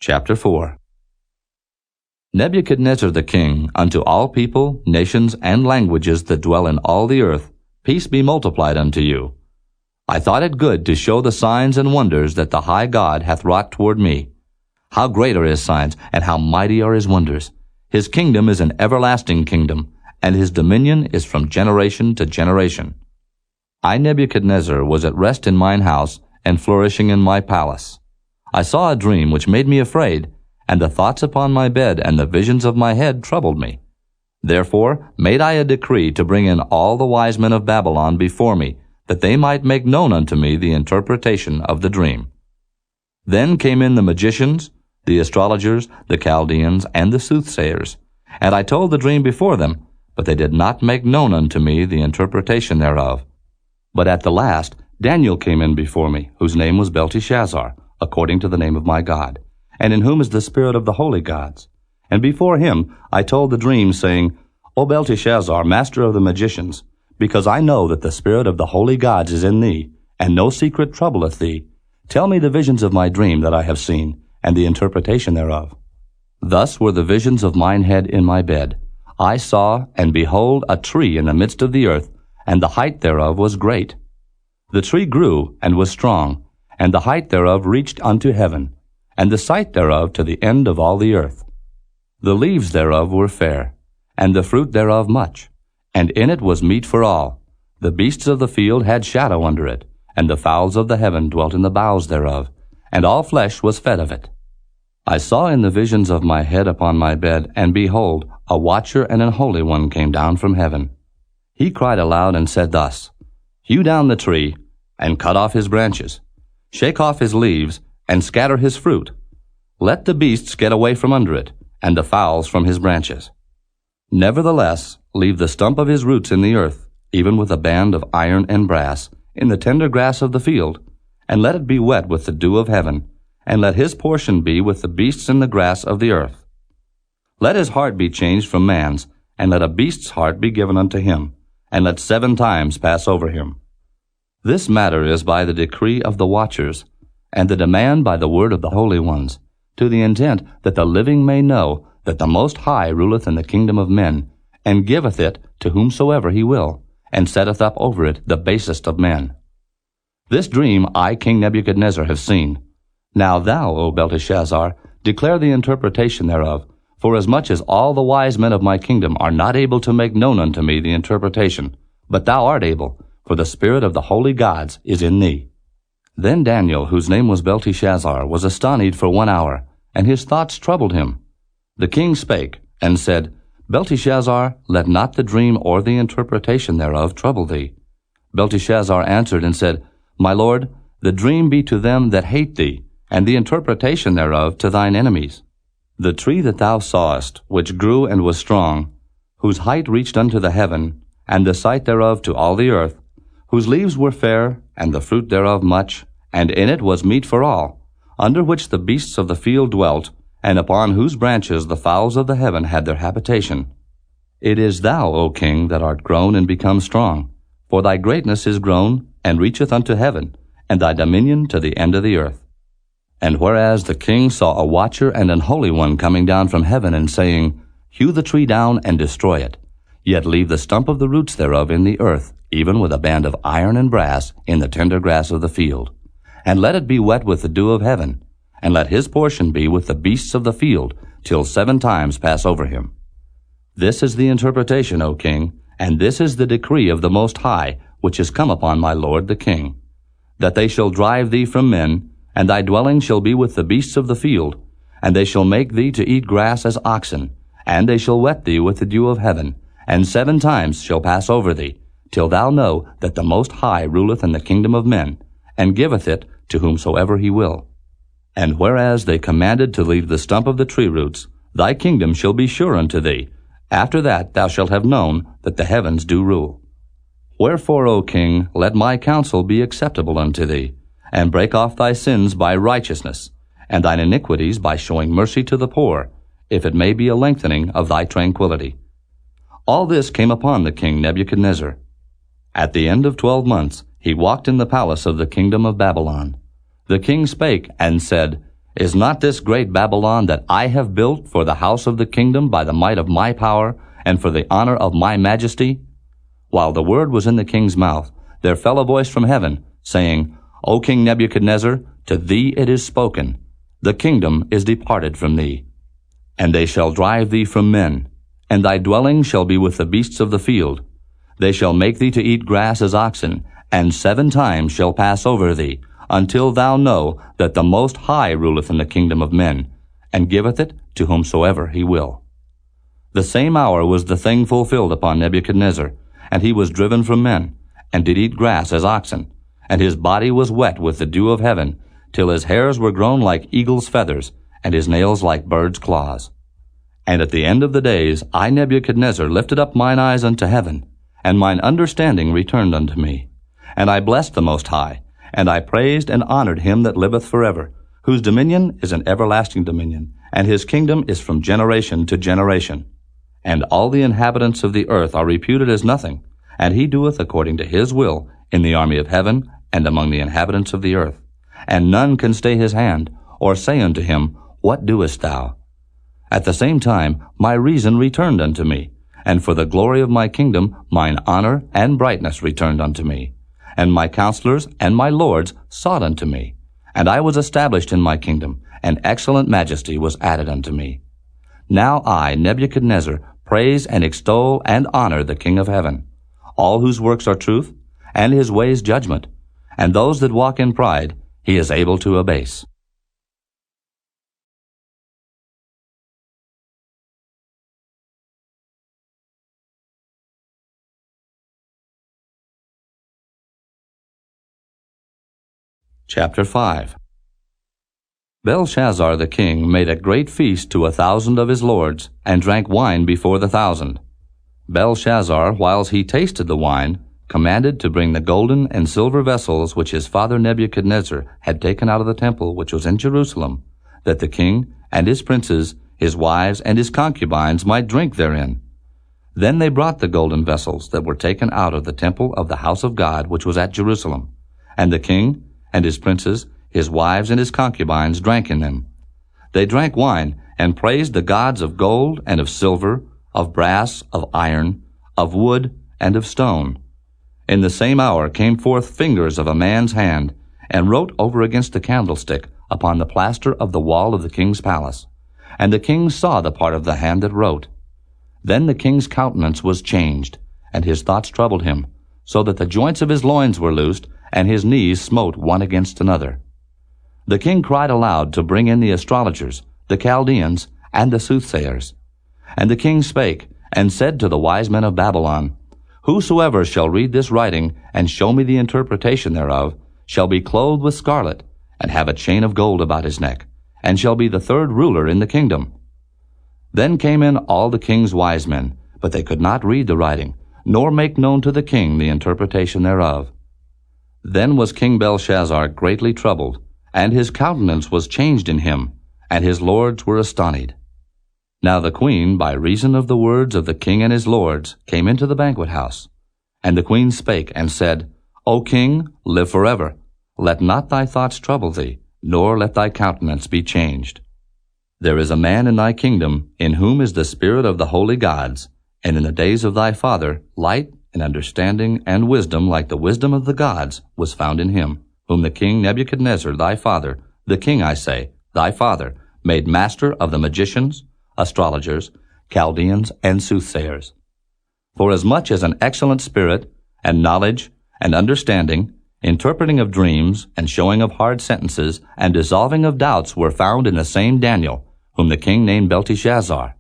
Chapter 4 Nebuchadnezzar the king, unto all people, nations, and languages that dwell in all the earth, peace be multiplied unto you. I thought it good to show the signs and wonders that the high God hath wrought toward me. How great are his signs, and how mighty are his wonders! His kingdom is an everlasting kingdom, and his dominion is from generation to generation. I, Nebuchadnezzar, was at rest in mine house, and flourishing in my palace. I saw a dream which made me afraid, and the thoughts upon my bed and the visions of my head troubled me. Therefore made I a decree to bring in all the wise men of Babylon before me, that they might make known unto me the interpretation of the dream. Then came in the magicians, the astrologers, the Chaldeans, and the soothsayers, and I told the dream before them, but they did not make known unto me the interpretation thereof. But at the last Daniel came in before me, whose name was Belteshazzar, according to the name of my God, and in whom is the spirit of the holy gods. And before him I told the dream, saying, O Belteshazzar, master of the magicians, because I know that the spirit of the holy gods is in thee, and no secret troubleth thee, tell me the visions of my dream that I have seen, and the interpretation thereof. Thus were the visions of mine head in my bed. I saw, and behold, a tree in the midst of the earth, and the height thereof was great. The tree grew, and was strong, and the height thereof reached unto heaven, and the sight thereof to the end of all the earth. The leaves thereof were fair, and the fruit thereof much, and in it was meat for all. The beasts of the field had shadow under it, and the fowls of the heaven dwelt in the boughs thereof, and all flesh was fed of it. I saw in the visions of my head upon my bed, and behold, a watcher and an holy one came down from heaven. He cried aloud and said thus, Hew down the tree, and cut off his branches. Shake off his leaves, and scatter his fruit. Let the beasts get away from under it, and the fowls from his branches. Nevertheless, leave the stump of his roots in the earth, even with a band of iron and brass, in the tender grass of the field, and let it be wet with the dew of heaven, and let his portion be with the beasts in the grass of the earth. Let his heart be changed from man's, and let a beast's heart be given unto him, and let 7 times pass over him. This matter is by the decree of the watchers, and the demand by the word of the holy ones, to the intent that the living may know that the Most High ruleth in the kingdom of men, and giveth it to whomsoever he will, and setteth up over it the basest of men. This dream I, King Nebuchadnezzar, have seen. Now thou, O Belteshazzar, declare the interpretation thereof, forasmuch as all the wise men of my kingdom are not able to make known unto me the interpretation, but thou art able, for the spirit of the holy gods is in thee. Then Daniel, whose name was Belteshazzar, was astonied for 1 hour, and his thoughts troubled him. The king spake, and said, Belteshazzar, let not the dream or the interpretation thereof trouble thee. Belteshazzar answered and said, My lord, the dream be to them that hate thee, and the interpretation thereof to thine enemies. The tree that thou sawest, which grew and was strong, whose height reached unto the heaven, and the sight thereof to all the earth, whose leaves were fair, and the fruit thereof much, and in it was meat for all, under which the beasts of the field dwelt, and upon whose branches the fowls of the heaven had their habitation. It is thou, O king, that art grown and become strong, for thy greatness is grown, and reacheth unto heaven, and thy dominion to the end of the earth. And whereas the king saw a watcher and an holy one coming down from heaven, and saying, Hew the tree down and destroy it, yet leave the stump of the roots thereof in the earth, even with a band of iron and brass in the tender grass of the field. And let it be wet with the dew of heaven, and let his portion be with the beasts of the field, till 7 times pass over him. This is the interpretation, O king, and this is the decree of the Most High, which is come upon my lord the king, that they shall drive thee from men, and thy dwelling shall be with the beasts of the field, and they shall make thee to eat grass as oxen, and they shall wet thee with the dew of heaven, and 7 times shall pass over thee, till thou know that the Most High ruleth in the kingdom of men, and giveth it to whomsoever he will. And whereas they commanded to leave the stump of the tree roots, thy kingdom shall be sure unto thee. After that thou shalt have known that the heavens do rule. Wherefore, O king, let my counsel be acceptable unto thee, and break off thy sins by righteousness, and thine iniquities by showing mercy to the poor, if it may be a lengthening of thy tranquility. All this came upon the king Nebuchadnezzar. At the end of 12 months he walked in the palace of the kingdom of Babylon. The king spake and said, Is not this great Babylon that I have built for the house of the kingdom by the might of my power, and for the honor of my majesty? While the word was in the king's mouth, there fell a voice from heaven, saying, O King Nebuchadnezzar, to thee it is spoken, the kingdom is departed from thee. And they shall drive thee from men, and thy dwelling shall be with the beasts of the field. They shall make thee to eat grass as oxen, and 7 times shall pass over thee, until thou know that the Most High ruleth in the kingdom of men, and giveth it to whomsoever he will. The same hour was the thing fulfilled upon Nebuchadnezzar, and he was driven from men, and did eat grass as oxen, and his body was wet with the dew of heaven, till his hairs were grown like eagle's feathers, and his nails like birds' claws. And at the end of the days I Nebuchadnezzar lifted up mine eyes unto heaven, and mine understanding returned unto me. And I blessed the Most High, and I praised and honored him that liveth forever, whose dominion is an everlasting dominion, and his kingdom is from generation to generation. And all the inhabitants of the earth are reputed as nothing, and he doeth according to his will in the army of heaven and among the inhabitants of the earth. And none can stay his hand, or say unto him, What doest thou? At the same time my reason returned unto me, and for the glory of my kingdom mine honor and brightness returned unto me. And my counselors and my lords sought unto me, and I was established in my kingdom, and excellent majesty was added unto me. Now I, Nebuchadnezzar, praise and extol and honor the King of heaven, all whose works are truth, and his ways judgment, and those that walk in pride he is able to abase. Chapter 5. Belshazzar the king made a great feast to 1,000 of his lords, and drank wine before the 1,000. Belshazzar, whiles he tasted the wine, commanded to bring the golden and silver vessels which his father Nebuchadnezzar had taken out of the temple which was in Jerusalem, that the king and his princes, his wives, and his concubines might drink therein. Then they brought the golden vessels that were taken out of the temple of the house of God which was at Jerusalem, and the king and his princes, his wives, and his concubines drank in them. They drank wine, and praised the gods of gold, and of silver, of brass, of iron, of wood, and of stone. In the same hour came forth fingers of a man's hand, and wrote over against the candlestick upon the plaster of the wall of the king's palace. And the king saw the part of the hand that wrote. Then the king's countenance was changed, and his thoughts troubled him, so that the joints of his loins were loosed, and his knees smote one against another. The king cried aloud to bring in the astrologers, the Chaldeans, and the soothsayers. And the king spake, and said to the wise men of Babylon, Whosoever shall read this writing, and show me the interpretation thereof, shall be clothed with scarlet, and have a chain of gold about his neck, and shall be the 3rd ruler in the kingdom. Then came in all the king's wise men, but they could not read the writing, nor make known to the king the interpretation thereof. Then was King Belshazzar greatly troubled, and his countenance was changed in him, and his lords were astonied. Now the queen, by reason of the words of the king and his lords, came into the banquet house. And the queen spake, and said, O king, live forever. Let not thy thoughts trouble thee, nor let thy countenance be changed. There is a man in thy kingdom, in whom is the spirit of the holy gods, and in the days of thy father light and understanding and wisdom like the wisdom of the gods was found in him, whom the king Nebuchadnezzar thy father, the king, I say, thy father, made master of the magicians, astrologers, Chaldeans, and soothsayers. For as much as an excellent spirit, and knowledge, and understanding, interpreting of dreams, and showing of hard sentences, and dissolving of doubts were found in the same Daniel, whom the king named Belteshazzar.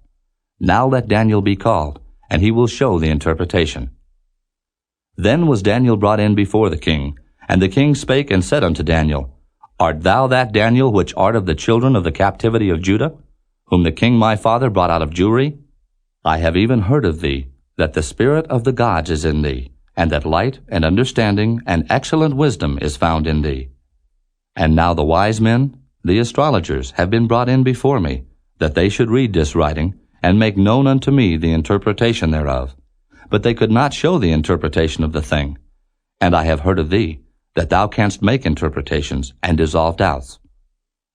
Now let Daniel be called, and he will show the interpretation. Then was Daniel brought in before the king, and the king spake and said unto Daniel, Art thou that Daniel which art of the children of the captivity of Judah, whom the king my father brought out of Jewry? I have even heard of thee, that the spirit of the gods is in thee, and that light and understanding and excellent wisdom is found in thee. And now the wise men, the astrologers, have been brought in before me, that they should read this writing, and make known unto me the interpretation thereof. But they could not show the interpretation of the thing. And I have heard of thee, that thou canst make interpretations and dissolve doubts.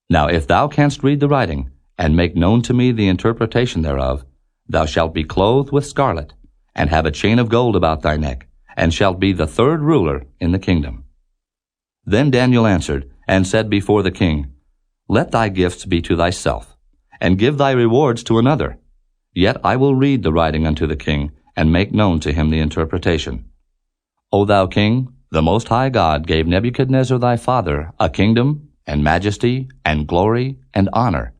Now if thou canst read the writing, and make known to me the interpretation thereof, thou shalt be clothed with scarlet, and have a chain of gold about thy neck, and shalt be the third ruler in the kingdom. Then Daniel answered, and said before the king, Let thy gifts be to thyself, and give thy rewards to another. Yet I will read the writing unto the king, and make known to him the interpretation. O thou king, the Most High God gave Nebuchadnezzar thy father a kingdom, and majesty, and glory, and honor.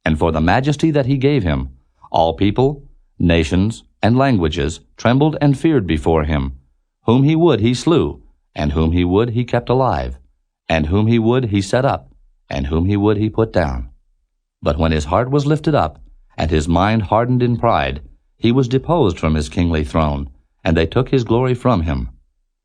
And for the majesty that he gave him, all people, nations, and languages trembled and feared before him. Whom he would he slew, and whom he would he kept alive, and whom he would he set up, and whom he would he put down. But when his heart was lifted up, and his mind hardened in pride, he was deposed from his kingly throne, and they took his glory from him.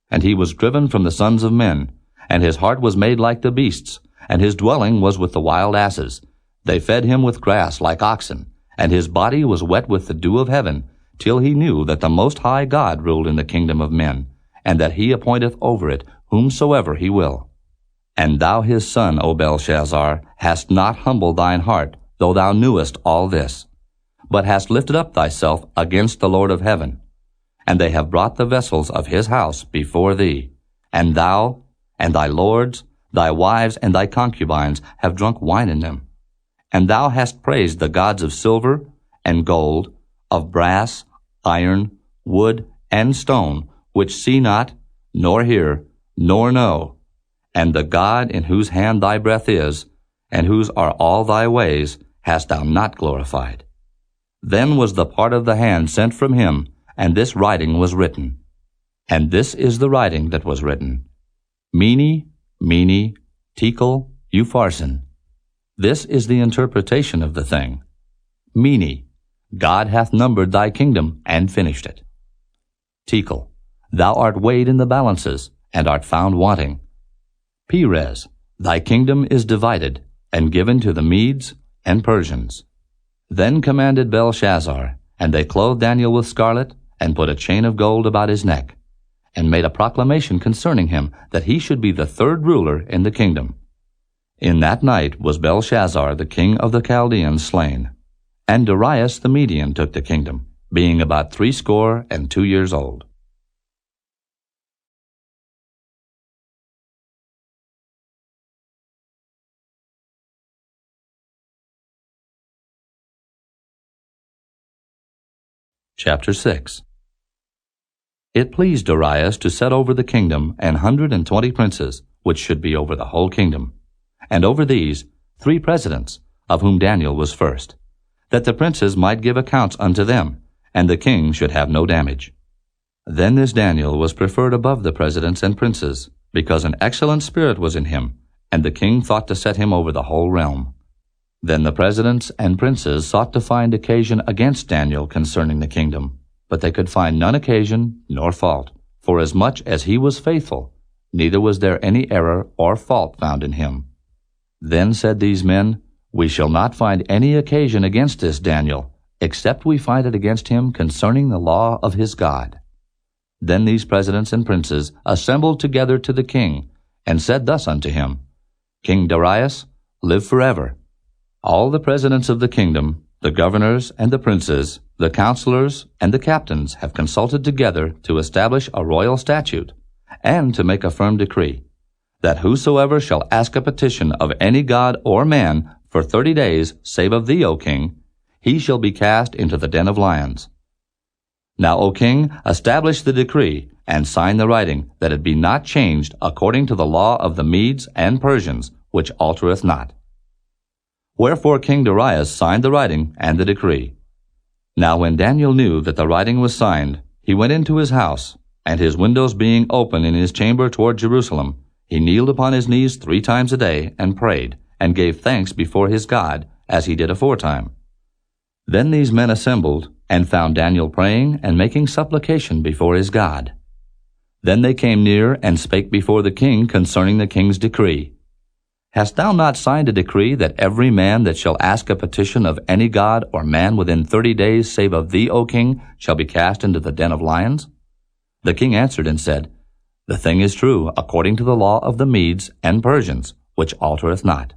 And he was driven from the sons of men, and his heart was made like the beasts, and his dwelling was with the wild asses. They fed him with grass like oxen, and his body was wet with the dew of heaven, till he knew that the Most High God ruled in the kingdom of men, and that he appointeth over it whomsoever he will. And thou his son, O Belshazzar, hast not humbled thine heart, though thou knewest all this, but hast lifted up thyself against the Lord of heaven. And they have brought the vessels of his house before thee, and thou, and thy lords, thy wives, and thy concubines have drunk wine in them. And thou hast praised the gods of silver and gold, of brass, iron, wood, and stone, which see not, nor hear, nor know, and the God in whose hand thy breath is, and whose are all thy ways, hast thou not glorified. Then was the part of the hand sent from him, and this writing was written. And this is the writing that was written. Mene, Mene, Tekel, Upharsin. This is the interpretation of the thing. Mene, God hath numbered thy kingdom, and finished it. Tekel, thou art weighed in the balances, and art found wanting. Peres, thy kingdom is divided, and given to the Medes and Persians. Then commanded Belshazzar, and they clothed Daniel with scarlet, and put a chain of gold about his neck, and made a proclamation concerning him, that he should be the third ruler in the kingdom. In that night was Belshazzar the king of the Chaldeans slain, and Darius the Median took the kingdom, being about 62 years old. Chapter 6. It pleased Darius to set over the kingdom 120 princes, which should be over the whole kingdom, and over these 3 presidents, of whom Daniel was first, that the princes might give accounts unto them, and the king should have no damage. Then this Daniel was preferred above the presidents and princes, because an excellent spirit was in him, and the king thought to set him over the whole realm. Then the presidents and princes sought to find occasion against Daniel concerning the kingdom, but they could find none occasion nor fault, forasmuch as he was faithful, neither was there any error or fault found in him. Then said these men, We shall not find any occasion against this Daniel, except we find it against him concerning the law of his God. Then these presidents and princes assembled together to the king, and said thus unto him, King Darius, live forever. All the presidents of the kingdom, the governors and the princes, the counselors and the captains have consulted together to establish a royal statute, and to make a firm decree, that whosoever shall ask a petition of any god or man for 30 days, save of thee, O king, he shall be cast into the den of lions. Now, O king, establish the decree, and sign the writing, that it be not changed according to the law of the Medes and Persians, which altereth not. Wherefore King Darius signed the writing and the decree. Now when Daniel knew that the writing was signed, he went into his house, and his windows being open in his chamber toward Jerusalem, he kneeled upon his knees 3 times a day, and prayed, and gave thanks before his God, as he did aforetime. Then these men assembled, and found Daniel praying and making supplication before his God. Then they came near, and spake before the king concerning the king's decree. Hast thou not signed a decree that every man that shall ask a petition of any god or man within 30 days, save of thee, O king, shall be cast into the den of lions? The king answered and said, The thing is true, according to the law of the Medes and Persians, which altereth not.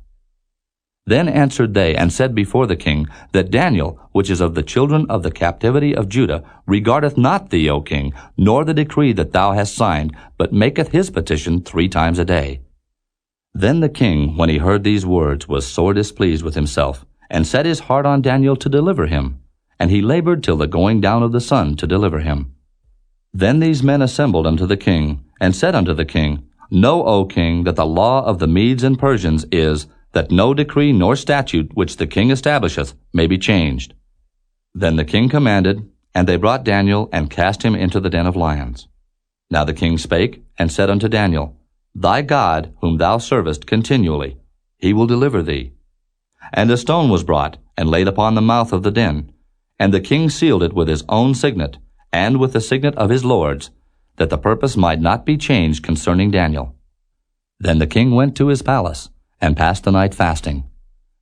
Then answered they, and said before the king, that Daniel, which is of the children of the captivity of Judah, regardeth not thee, O king, nor the decree that thou hast signed, but maketh his petition 3 times a day. Then the king, when he heard these words, was sore displeased with himself, and set his heart on Daniel to deliver him. And he labored till the going down of the sun to deliver him. Then these men assembled unto the king, and said unto the king, Know, O king, that the law of the Medes and Persians is, that no decree nor statute which the king establisheth may be changed. Then the king commanded, and they brought Daniel, and cast him into the den of lions. Now the king spake, and said unto Daniel, Thy God, whom thou servest continually, he will deliver thee. And a stone was brought, and laid upon the mouth of the den. And the king sealed it with his own signet, and with the signet of his lords, that the purpose might not be changed concerning Daniel. Then the king went to his palace, and passed the night fasting.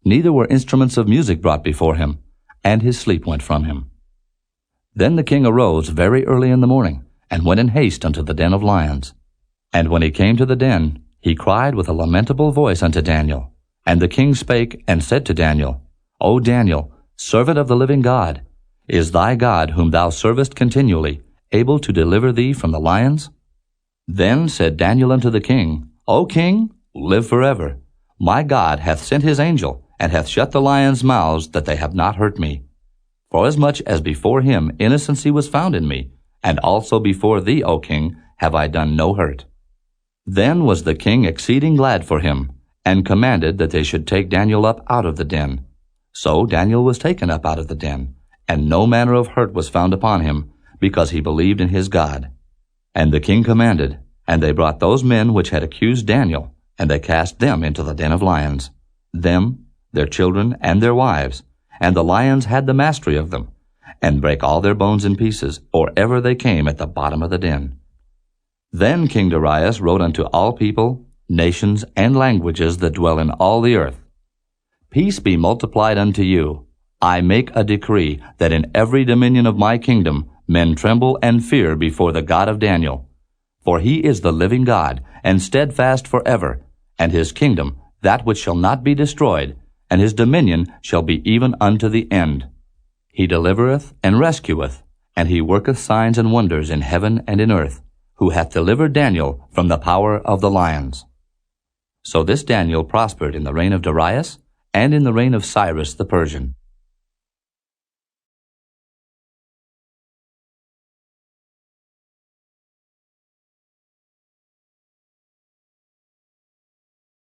Neither were instruments of music brought before him, and his sleep went from him. Then the king arose very early in the morning, and went in haste unto the den of lions. And when he came to the den, he cried with a lamentable voice unto Daniel. And the king spake, and said to Daniel, O Daniel, servant of the living God, is thy God, whom thou servest continually, able to deliver thee from the lions? Then said Daniel unto the king, O king, live forever. My God hath sent his angel, and hath shut the lions' mouths, that they have not hurt me. Forasmuch as before him innocency was found in me, and also before thee, O king, have I done no hurt. Then was the king exceeding glad for him, and commanded that they should take Daniel up out of the den. So Daniel was taken up out of the den, and no manner of hurt was found upon him, because he believed in his God. And the king commanded, and they brought those men which had accused Daniel, and they cast them into the den of lions, them, their children, and their wives, and the lions had the mastery of them, and brake all their bones in pieces, or ever they came at the bottom of the den. Then King Darius wrote unto all people, nations, and languages that dwell in all the earth, Peace be multiplied unto you. I make a decree that in every dominion of my kingdom men tremble and fear before the God of Daniel. For he is the living God, and steadfast forever, and his kingdom that which shall not be destroyed, and his dominion shall be even unto the end. He delivereth and rescueth, and he worketh signs and wonders in heaven and in earth, who hath delivered Daniel from the power of the lions. So this Daniel prospered in the reign of Darius, and in the reign of Cyrus the Persian.